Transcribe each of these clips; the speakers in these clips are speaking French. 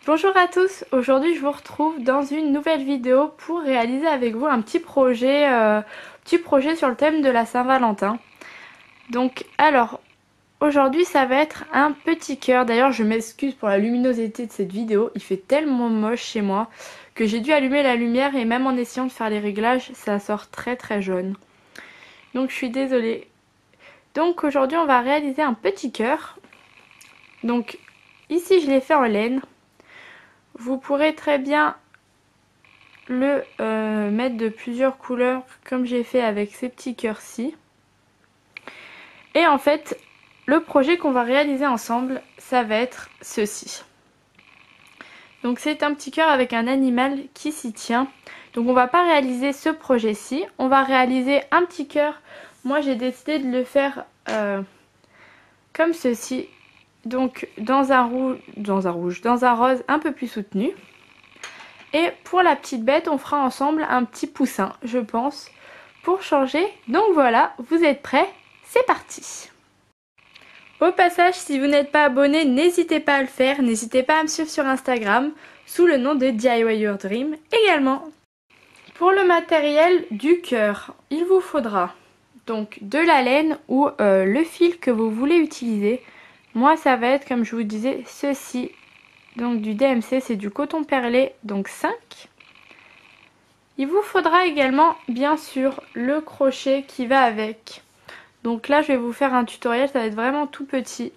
Bonjour à tous, aujourd'hui je vous retrouve dans une nouvelle vidéo pour réaliser avec vous un petit projet sur le thème de la Saint-Valentin. Donc alors, aujourd'hui ça va être un petit cœur. D'ailleurs je m'excuse pour la luminosité de cette vidéo, il fait tellement moche chez moi que j'ai dû allumer la lumière et même en essayant de faire les réglages ça sort très jaune. Donc je suis désolée. Donc aujourd'hui on va réaliser un petit cœur. Donc ici je l'ai fait en laine. Vous pourrez très bien le mettre de plusieurs couleurs comme j'ai fait avec ces petits cœurs-ci. Et en fait, le projet qu'on va réaliser ensemble, ça va être ceci. Donc c'est un petit cœur avec un animal qui s'y tient. Donc on va pas réaliser ce projet-ci, on va réaliser un petit cœur. Moi j'ai décidé de le faire comme ceci. Donc dans un rose un peu plus soutenu. Et pour la petite bête, on fera ensemble un petit poussin, je pense, pour changer. Donc voilà, vous êtes prêts? C'est parti! Au passage, si vous n'êtes pas abonné, n'hésitez pas à le faire. N'hésitez pas à me suivre sur Instagram, sous le nom de DIY Your Dream également. Pour le matériel du cœur, il vous faudra donc de la laine ou le fil que vous voulez utiliser. Moi, ça va être, comme je vous disais, ceci. Donc du DMC, c'est du coton perlé, donc 5. Il vous faudra également, bien sûr, le crochet qui va avec. Donc là, je vais vous faire un tutoriel, ça va être vraiment tout petit.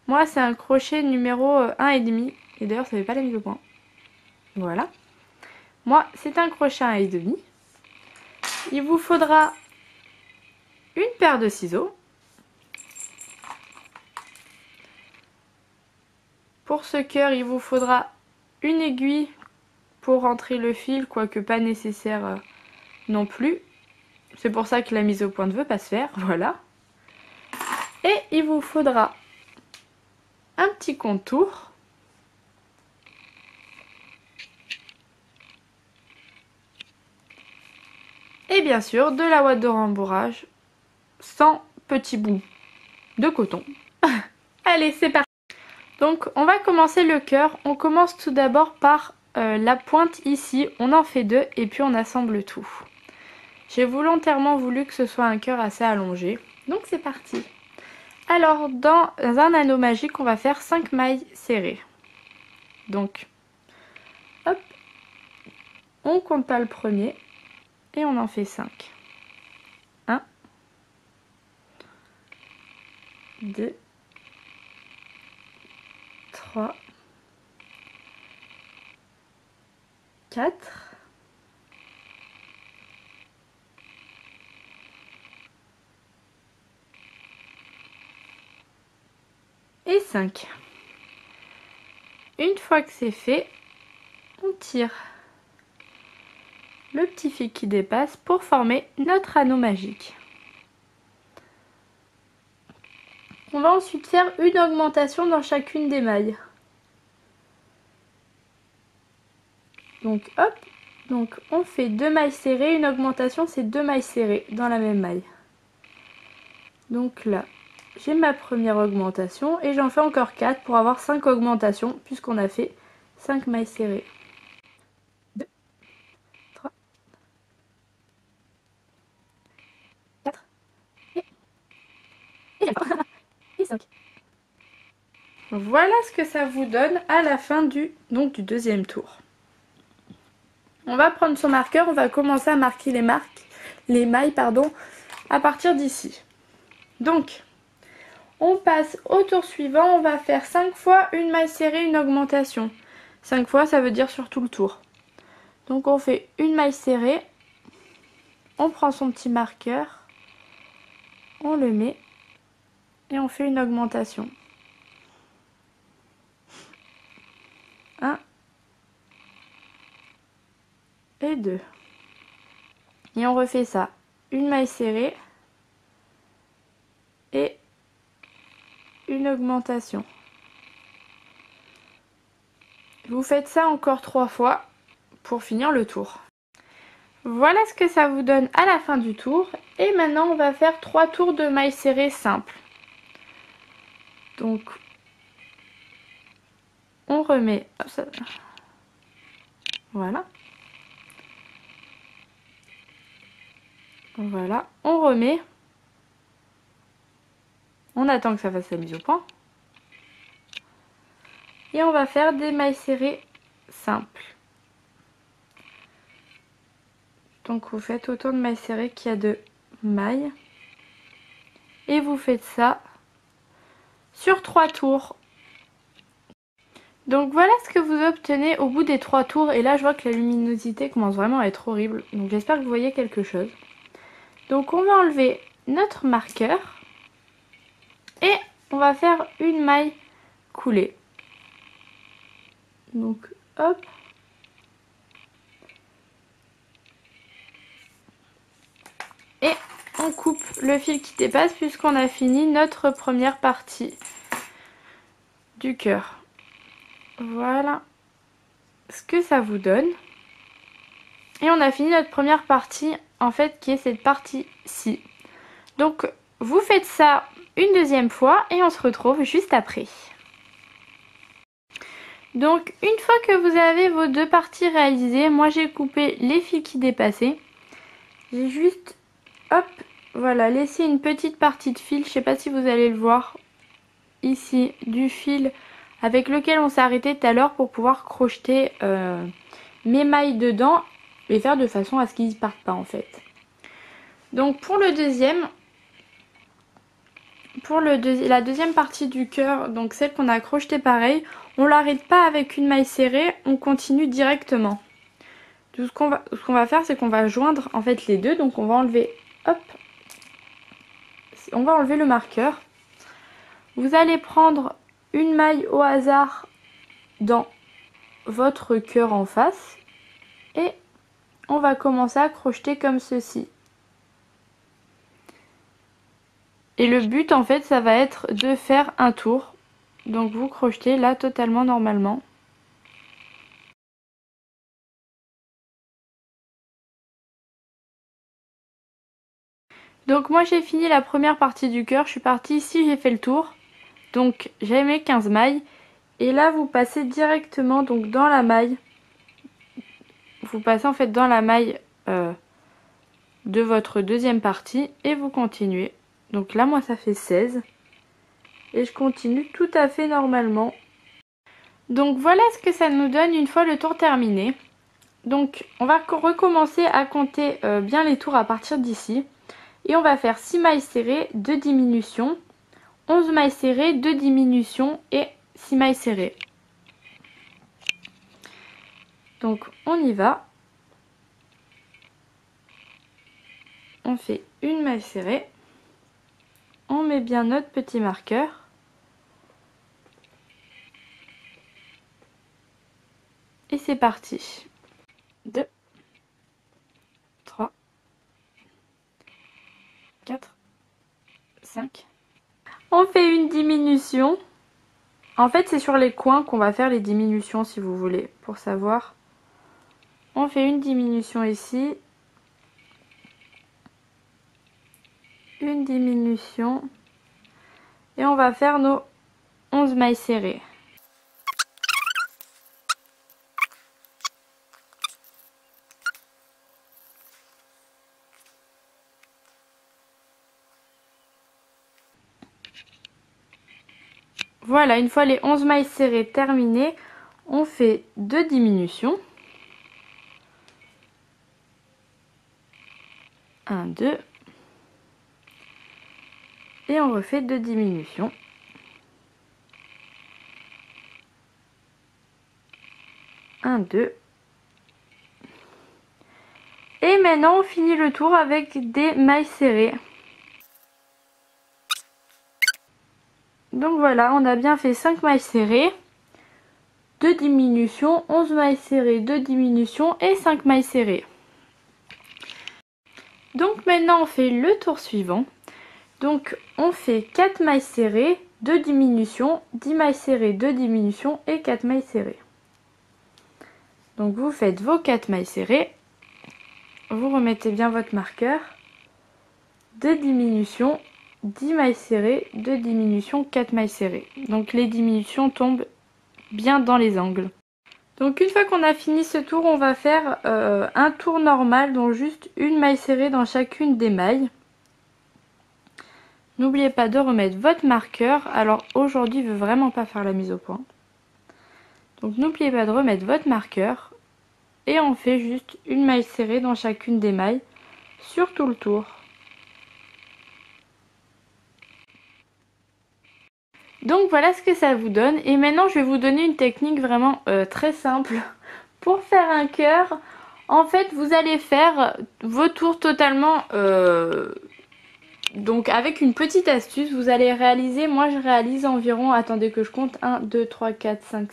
Moi, c'est un crochet numéro 1,5. Et d'ailleurs, ça n'est pas la mise au point. Voilà. Moi, c'est un crochet 1,5. Il vous faudra une paire de ciseaux. Pour ce cœur, il vous faudra une aiguille pour rentrer le fil, quoique pas nécessaire non plus. C'est pour ça que la mise au point ne veut pas se faire, voilà. Et il vous faudra un petit contour. Et bien sûr, de la ouate de rembourrage sans petits bouts de coton. Allez, c'est parti! Donc on va commencer le cœur. On commence tout d'abord par la pointe ici. On en fait 2 et puis on assemble tout. J'ai volontairement voulu que ce soit un cœur assez allongé. Donc c'est parti. Alors dans un anneau magique, on va faire 5 mailles serrées. Donc hop, on compte pas le premier et on en fait 5. 1, 2, 3, 4, et 5. Une fois que c'est fait, on tire le petit fil qui dépasse pour former notre anneau magique. On va ensuite faire une augmentation dans chacune des mailles. Donc hop, donc on fait 2 mailles serrées, une augmentation c'est 2 mailles serrées dans la même maille. Donc là, j'ai ma première augmentation et j'en fais encore 4 pour avoir 5 augmentations puisqu'on a fait 5 mailles serrées. 2, 3, 4 et 5. Voilà ce que ça vous donne à la fin du deuxième tour. On va prendre son marqueur, on va commencer à marquer les mailles à partir d'ici. Donc, on passe au tour suivant, on va faire 5 fois une maille serrée, une augmentation. 5 fois, ça veut dire sur tout le tour. Donc on fait une maille serrée, on prend son petit marqueur, on le met et on fait une augmentation. 1 et 2. Et on refait ça. Une maille serrée et une augmentation. Vous faites ça encore 3 fois pour finir le tour. Voilà ce que ça vous donne à la fin du tour. Et maintenant on va faire 3 tours de mailles serrées simples. Donc on remet, hop, ça, voilà. Voilà, on remet. On attend que ça fasse la mise au point. Et on va faire des mailles serrées simples. Donc vous faites autant de mailles serrées qu'il y a de mailles. Et vous faites ça sur 3 tours. Donc voilà ce que vous obtenez au bout des 3 tours. Et là je vois que la luminosité commence vraiment à être horrible. Donc j'espère que vous voyez quelque chose. Donc on va enlever notre marqueur. Et on va faire une maille coulée. Donc hop. Et on coupe le fil qui dépasse puisqu'on a fini notre première partie du cœur. Voilà ce que ça vous donne. Et on a fini notre première partie en fait qui est cette partie-ci. Donc vous faites ça une deuxième fois et on se retrouve juste après. Donc une fois que vous avez vos 2 parties réalisées, moi j'ai coupé les fils qui dépassaient. J'ai juste, hop, voilà, laissé une petite partie de fil, je sais pas si vous allez le voir, ici, du fil avec lequel on s'est arrêté tout à l'heure pour pouvoir crocheter mes mailles dedans et faire de façon à ce qu'ils ne partent pas en fait. Donc pour le deuxième, la deuxième partie du cœur, donc celle qu'on a crochetée pareil, on l'arrête pas avec une maille serrée, on continue directement. Donc, ce qu'on va faire, c'est qu'on va joindre en fait les deux, donc on va enlever, hop, on va enlever le marqueur. Vous allez prendre une maille au hasard dans votre cœur en face et on va commencer à crocheter comme ceci. Et le but en fait ça va être de faire un tour. Donc vous crochetez là totalement normalement. Donc moi j'ai fini la première partie du cœur, je suis partie ici, j'ai fait le tour. Donc j'ai mis 15 mailles. Et là vous passez directement donc dans la maille. Vous passez en fait dans la maille de votre deuxième partie et vous continuez. Donc là moi ça fait 16. Et je continue tout à fait normalement. Donc voilà ce que ça nous donne une fois le tour terminé. Donc on va recommencer à compter bien les tours à partir d'ici. Et on va faire 6 mailles serrées, 2 diminutions, 11 mailles serrées, 2 diminutions et 6 mailles serrées. Donc on y va. On fait une maille serrée. On met bien notre petit marqueur. Et c'est parti. 2, 3, 4, 5. On fait une diminution. En fait, c'est sur les coins qu'on va faire les diminutions si vous voulez, pour savoir. On fait une diminution ici. Une diminution. Et on va faire nos 11 mailles serrées. Voilà, une fois les 11 mailles serrées terminées, on fait 2 diminutions. 1, 2. Et on refait 2 diminutions. 1, 2. Et maintenant on finit le tour avec des mailles serrées. Donc voilà, on a bien fait 5 mailles serrées, 2 diminutions, 11 mailles serrées, 2 diminutions et 5 mailles serrées. Donc maintenant on fait le tour suivant. Donc on fait 4 mailles serrées, 2 diminutions, 10 mailles serrées, 2 diminutions et 4 mailles serrées. Donc vous faites vos 4 mailles serrées, vous remettez bien votre marqueur, 2 diminutions, 10 mailles serrées, 2 diminutions, 4 mailles serrées. Donc les diminutions tombent bien dans les angles. Donc une fois qu'on a fini ce tour, on va faire un tour normal, donc juste une maille serrée dans chacune des mailles. N'oubliez pas de remettre votre marqueur. Alors aujourd'hui, je ne veux vraiment pas faire la mise au point. Donc n'oubliez pas de remettre votre marqueur. Et on fait juste une maille serrée dans chacune des mailles sur tout le tour. Donc voilà ce que ça vous donne. Et maintenant je vais vous donner une technique vraiment très simple pour faire un cœur. En fait vous allez faire vos tours totalement donc avec une petite astuce. Vous allez réaliser, moi je réalise environ, attendez que je compte, 1, 2, 3, 4, 5,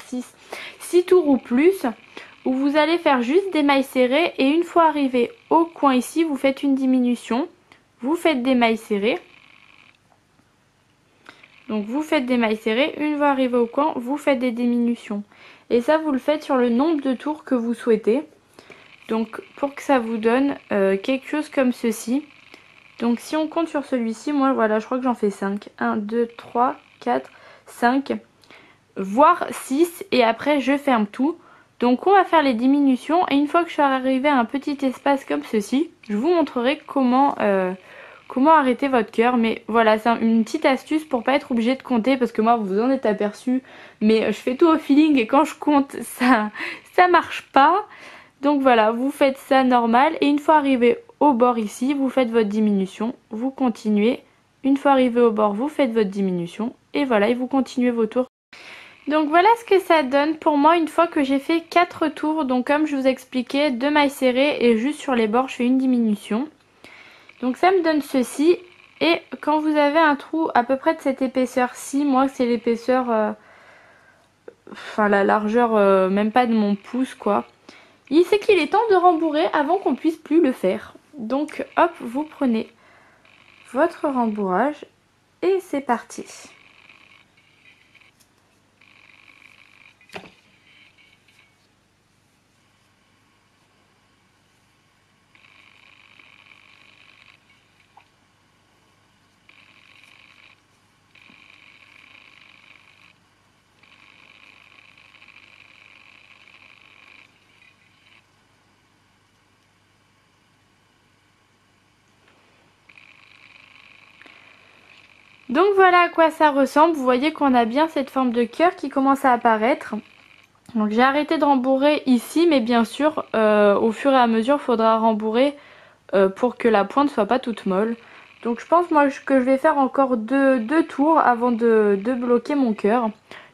6 tours ou plus. Où vous allez faire juste des mailles serrées et une fois arrivé au coin ici, vous faites une diminution. Vous faites des mailles serrées. Donc vous faites des mailles serrées, une fois arrivé au coin, vous faites des diminutions. Et ça vous le faites sur le nombre de tours que vous souhaitez. Donc pour que ça vous donne quelque chose comme ceci. Donc si on compte sur celui-ci, moi voilà, je crois que j'en fais 5. 1, 2, 3, 4, 5, voire 6 et après je ferme tout. Donc on va faire les diminutions et une fois que je suis arrivée à un petit espace comme ceci, je vous montrerai comment arrêter votre cœur. Mais voilà, c'est une petite astuce pour pas être obligé de compter parce que moi vous en êtes aperçu, mais je fais tout au feeling et quand je compte ça marche pas. Donc voilà, vous faites ça normal et une fois arrivé au bord ici, vous faites votre diminution, vous continuez. Une fois arrivé au bord, vous faites votre diminution et voilà, et vous continuez vos tours. Donc voilà ce que ça donne pour moi une fois que j'ai fait 4 tours. Donc comme je vous expliquais, 2 mailles serrées et juste sur les bords je fais une diminution. Donc ça me donne ceci. Et quand vous avez un trou à peu près de cette épaisseur-ci, moi c'est l'épaisseur, enfin la largeur même pas de mon pouce quoi. C'est qu'il est temps de rembourrer avant qu'on puisse plus le faire. Donc hop, vous prenez votre rembourrage et c'est parti. Donc voilà à quoi ça ressemble. Vous voyez qu'on a bien cette forme de cœur qui commence à apparaître. Donc j'ai arrêté de rembourrer ici, mais bien sûr au fur et à mesure il faudra rembourrer pour que la pointe soit pas toute molle. Donc je pense moi que je vais faire encore deux tours avant de bloquer mon cœur.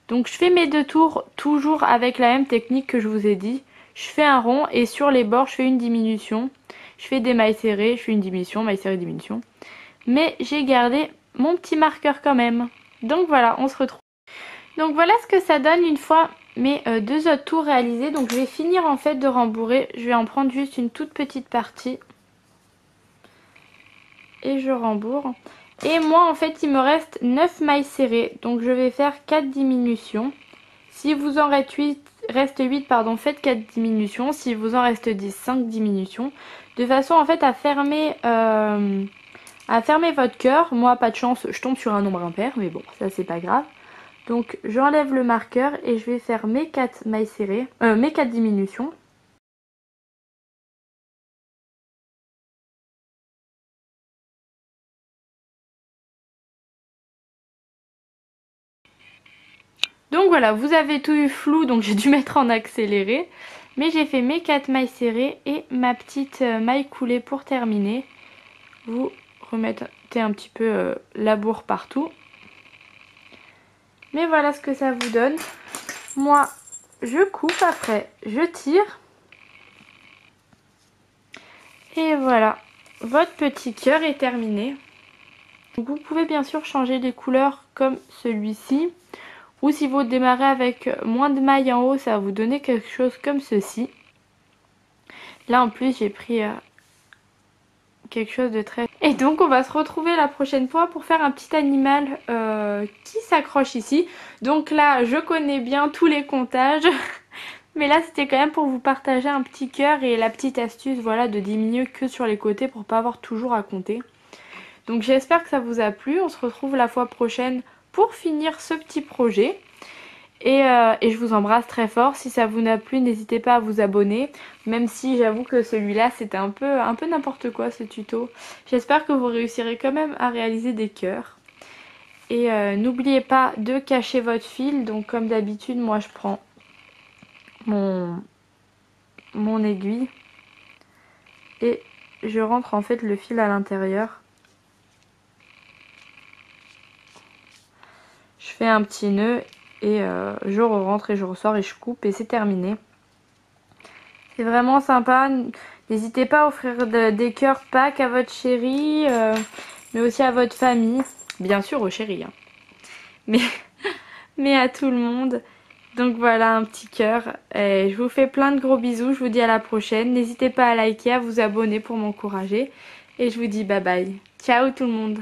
Donc je fais mes 2 tours toujours avec la même technique que je vous ai dit. Je fais un rond et sur les bords je fais une diminution. Je fais des mailles serrées, je fais une diminution, maille serrée, diminution. Mais j'ai gardé mon petit marqueur quand même. Donc voilà, on se retrouve. Donc voilà ce que ça donne une fois mes 2 autres tours réalisés. Donc je vais finir en fait de rembourrer. Je vais en prendre juste une toute petite partie. Et je rembourre. Et moi en fait il me reste 9 mailles serrées. Donc je vais faire 4 diminutions. Si vous en reste 8, faites 4 diminutions. Si vous en reste 10, 5 diminutions. De façon en fait à fermer votre cœur. Moi pas de chance, je tombe sur un nombre impair. Mais bon, ça c'est pas grave. Donc j'enlève le marqueur et je vais faire mes 4 mailles serrées, mes 4 diminutions. Donc voilà, vous avez tout eu flou, donc j'ai dû mettre en accéléré. Mais j'ai fait mes 4 mailles serrées et ma petite maille coulée pour terminer. Vous remettez un petit peu la bourre partout. Mais voilà ce que ça vous donne. Moi, je coupe après, je tire. Et voilà, votre petit cœur est terminé. Donc vous pouvez bien sûr changer les couleurs comme celui-ci. Ou si vous démarrez avec moins de mailles en haut, ça va vous donner quelque chose comme ceci. Là en plus j'ai pris quelque chose de très... Et donc on va se retrouver la prochaine fois pour faire un petit animal qui s'accroche ici. Donc là je connais bien tous les comptages. Mais là c'était quand même pour vous partager un petit cœur et la petite astuce voilà, de diminuer que sur les côtés pour pas avoir toujours à compter. Donc j'espère que ça vous a plu. On se retrouve la fois prochaine pour finir ce petit projet. Et je vous embrasse très fort. Si ça vous a plu, n'hésitez pas à vous abonner. Même si j'avoue que celui-là, c'était un peu n'importe quoi ce tuto. J'espère que vous réussirez quand même à réaliser des cœurs. Et n'oubliez pas de cacher votre fil. Donc comme d'habitude, moi je prends mon aiguille. Et je rentre en fait le fil à l'intérieur. Je fais un petit nœud et je rentre et je ressors et je coupe et c'est terminé. C'est vraiment sympa. N'hésitez pas à offrir des cœurs Pâques à votre chéri, mais aussi à votre famille. Bien sûr au chéri, hein. Mais, mais à tout le monde. Donc voilà, un petit cœur. Et je vous fais plein de gros bisous. Je vous dis à la prochaine. N'hésitez pas à liker, à vous abonner pour m'encourager. Et je vous dis bye bye. Ciao tout le monde.